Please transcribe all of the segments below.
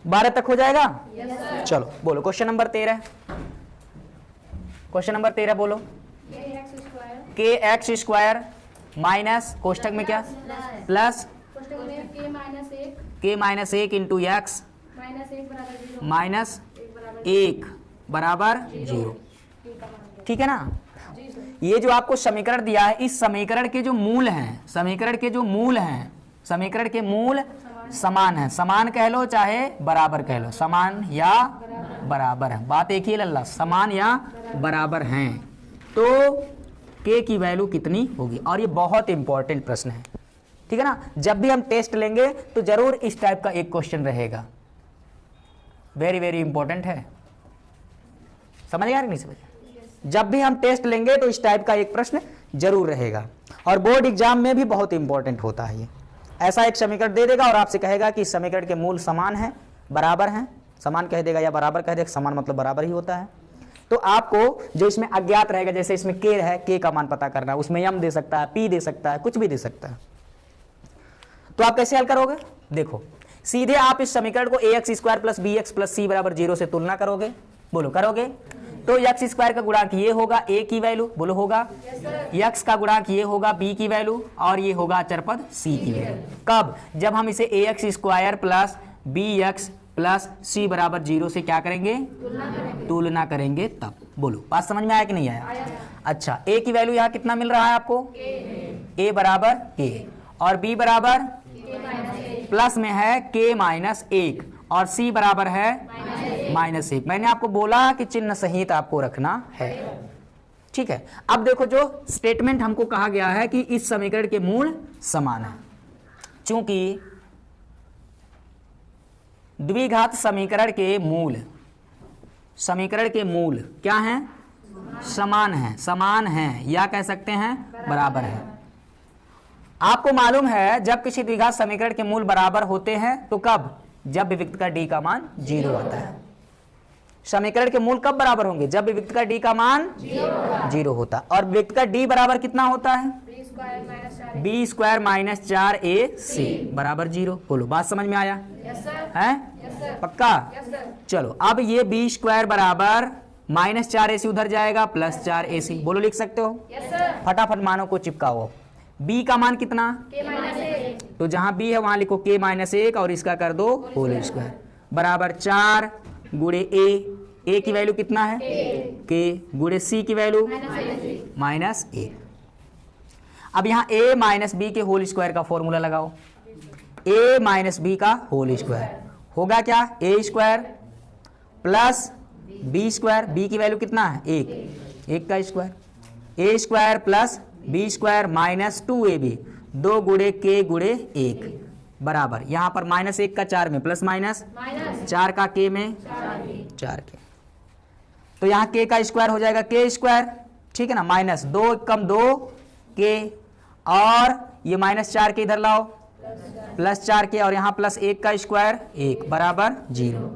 12 तक हो जाएगा? चलो बोलो क्वेश्चन नंबर 13। क्वेश्चन नंबर 13 बोलो। के एक्स स्क्वायर माइनस कोष्टक में क्या प्लस के माइनस 1 इंटू एक्स माइनस 1 बराबर 0। ठीक है ना? ये जो आपको समीकरण दिया है, इस समीकरण के जो मूल हैं, समीकरण के मूल समान है। समान कह लो चाहे बराबर कह लो, समान या बराबर है, बात एक ही लल्ला, समान या बराबर हैं। तो के की वैल्यू कितनी होगी? और ये बहुत इंपॉर्टेंट प्रश्न है, ठीक है ना? जब भी हम टेस्ट लेंगे तो जरूर इस टाइप का एक क्वेश्चन रहेगा, वेरी वेरी इंपॉर्टेंट है। समझ गया कि नहीं समझ? जब भी हम टेस्ट लेंगे तो इस टाइप का एक प्रश्न जरूर रहेगा, और बोर्ड एग्जाम में भी बहुत इंपॉर्टेंट होता है ये। ऐसा एक समीकरण दे देगा और आपसे कहेगा कि इस समीकरण के मूल समान है, बराबर हैं, समान कह देगा या बराबर कह देगा, समान मतलब बराबर ही होता है। तो आपको जो इसमें अज्ञात रहेगा, जैसे इसमें के है, के का मान पता करना है, उसमें यम दे सकता है, पी दे सकता है, कुछ भी दे सकता है। तो आप कैसे हल करोगे? देखो सीधे आप इस समीकरण को ax square plus B X plus C बराबर 0 से तुलना करोगे। बोलो करोगे? तो x स्क्वायर का गुणांक ये होगा a की वैल्यू, बोलो होगा, x का गुणांक ये होगा b की वैल्यू, और ये होगा अचर पद c की वैल्यू। कब? जब हम इसे ax square plus bx plus c बराबर 0 से क्या करेंगे? तुलना करेंगे तब। बोलो बात समझ में आया कि नहीं आया? अच्छा, a की वैल्यू यहाँ कितना मिल रहा है आपको? a बराबर k, और b बराबर प्लस में है k माइनस 1, और c बराबर है -1। मैंने आपको बोला कि चिन्ह सहित आपको रखना है, ठीक है? अब देखो जो स्टेटमेंट हमको कहा गया है कि इस समीकरण के मूल समान है, चूंकि द्विघात समीकरण के मूल क्या हैं? समान है या कह सकते हैं बराबर है। आपको मालूम है जब किसी द्विघात समीकरण के मूल बराबर होते हैं तो कब? जब विविक्त का d का मान 0 आता है। समीकरण के मूल कब बराबर होंगे? जब विविक्त का d का मान 0 होता, और विविक्त का d बराबर कितना होता है? b स्क्वायर माइनस 4ac बराबर 0। बोलो बात समझ में आया? है पक्का? चलो अब ये b स्क्वायर बराबर माइनस 4ac उधर जाएगा, प्लस 4ac। बोलो लिख सकते हो? फटाफट मानों को चिपकाओ। b का मान कितना? तो जहां b है वहां लिखो k माइनस 1 और इसका कर दो होल स्क्वायर, बराबर 4 गुणे a की वैल्यू कितना है? k गुणे c की वैल्यू -1। अब यहाँ a माइनस बी के होल स्क्वायर का फॉर्मूला लगाओ। a माइनस बी का होल स्क्वायर होगा क्या? a square plus b square, b की वैल्यू कितना है? 1 का square, a square plus b square minus 2ab, 2 गुणे k गुणे 1 बराबर, यहाँ पर -1 का 4 में प्लस माइनस 4 का k में 4 के, तो यहाँ k का स्क्वायर हो जाएगा k स्क्वायर, ठीक है ना? माइनस 2 कम 2 k, और ये -4 के इधर लाओ, प्लस 4 के, और यहाँ प्लस 1 का स्क्वायर 1 बराबर 0।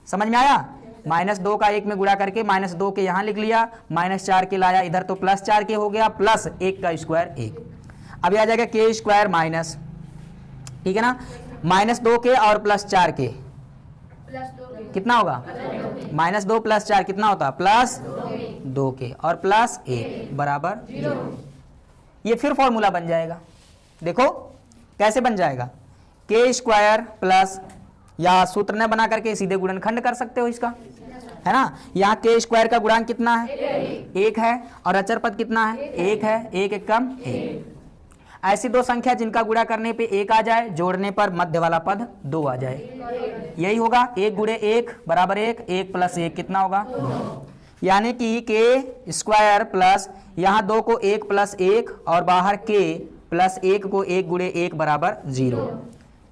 समझ में आया? -2 का 1 में गुणा करके -2 के यहाँ लिख लिया, -4 के लाया इधर तो प्लस 4 के हो गया, प्लस 1 का स्क्वायर 1। अब आ जाएगा k स्क्वायर माइनस, ठीक है ना? -2 के और प्लस 4 के कितना होगा? -2 प्लस 4 कितना होता? प्लस 2 के और प्लस 1 बराबर 0। ये फिर फॉर्मूला बन जाएगा। देखो कैसे बन जाएगा? k स्क्वायर प्लस, या सूत्र न बना करके सीधे गुणनखंड कर सकते हो इसका, है ना? यहाँ k स्क्वायर का गुणांक कितना है? 1 है, और अचर पद कितना है? 1 है, 1 एकम 1। ऐसी दो संख्या जिनका गुणा करने पे 1 आ जाए, जोड़ने पर मध्य वाला पद 2 आ जाए, यही होगा। 1 गुणे 1 बराबर 1, 1 प्लस 1 कितना होगा? 2। यानी कि k स्क्वायर प्लस, यहाँ 2 को 1 प्लस 1, और बाहर k प्लस 1 को 1 गुणे 1 बराबर 0।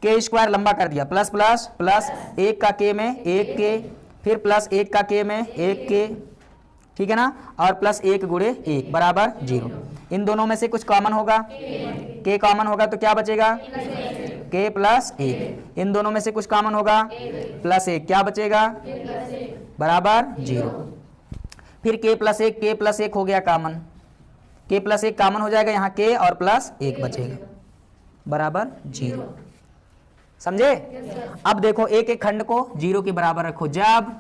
k स्क्वायर लंबा कर दिया, प्लस प्लस प्लस 1 का k में 1 k, फिर प्लस 1 का k में 1 k, ठीक है ना? और प्लस 1 गुणे 1 बराबर 0। इन दोनों में से कुछ कॉमन होगा, k कॉमन होगा तो क्या बचेगा? k plus 1। इन दोनों में से कुछ कॉमन होगा, प्लस 1, क्या बचेगा? बराबर 0। फिर k प्लस 1 हो गया कॉमन, k प्लस 1 कॉमन हो जाएगा, यहाँ k और प्लस 1 बचेगा, बराबर 0। समझे? अब देखो एक एक खंड को 0 के बराबर रखो। जब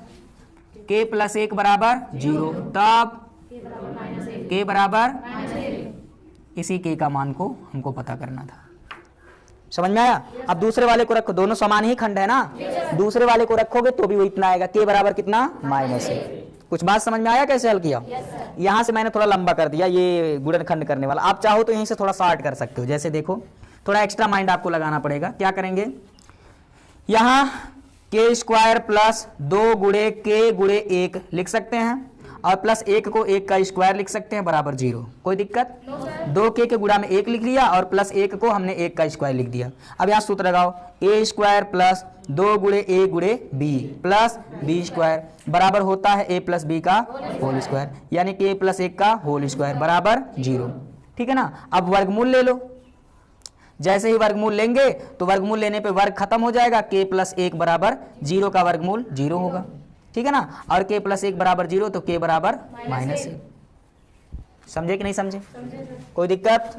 k + 1 बराबर 0 तब k बराबर, इसी k का मान को हमको पता करना था। समझ में आया? अब दूसरे वाले को रखो, दोनों समान ही खंड है ना, दूसरे वाले को रखोगे तो भी वो इतना आएगा, k बराबर कितना, -1। कुछ बात समझ में आया कैसे हल किया? यहां से मैंने थोड़ा लंबा कर दिया ये गुणनखंड करने वाला, आप चाहो तो यहीं से थोड़ा शॉर्ट कर सकते हो। जैसे देखो थोड़ा एक्स्ट्रा माइंड आपको लगाना पड़ेगा। क्या करेंगे, यहां k² प्लस 2 गुणे k गुणे 1 लिख सकते हैं और प्लस 1 को 1 का स्क्वायर लिख सकते हैं बराबर 0। कोई दिक्कत? 2k के गुणा में 1 लिख लिया और प्लस 1 को हमने 1 का स्क्वायर लिख दिया। अब यहाँ सूत्र लगाओ, a² प्लस 2 गुणे a गुणे b प्लस b² बराबर होता है a प्लस b का होल स्क्वायर, यानी कि a प्लस 1 का होल स्क्वायर बराबर 0। ठीक है ना? अब वर्गमूल ले लो। जैसे ही वर्गमूल लेंगे तो वर्गमूल लेने पे वर्ग खत्म हो जाएगा, k + 1 बराबर 0 का वर्गमूल 0 होगा। ठीक है ना? और k + 1 बराबर 0 तो k बराबर -1। समझे कि नहीं समझे? कोई दिक्कत?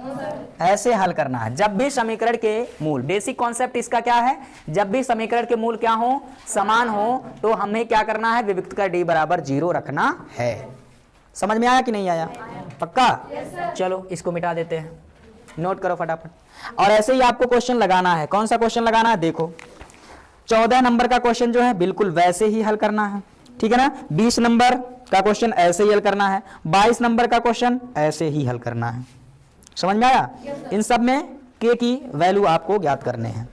ऐसे हल करना है। जब भी समीकरण के मूल, बेसिक कॉन्सेप्ट इसका क्या है, जब भी समीकरण के मूल क्या हो, समान हो, तो हमें क्या करना है, विविक्त का d बराबर 0 रखना है। समझ में आया कि नहीं आया? पक्का? चलो इसको मिटा देते हैं, नोट करो फटाफट। और ऐसे ही आपको क्वेश्चन लगाना है। कौन सा क्वेश्चन लगाना है? देखो 14 नंबर का क्वेश्चन जो है बिल्कुल वैसे ही हल करना है। ठीक है ना? 20 नंबर का क्वेश्चन ऐसे ही हल करना है, 22 नंबर का क्वेश्चन ऐसे ही हल करना है। समझ में आया? इन सब में k की वैल्यू आपको ज्ञात करने हैं।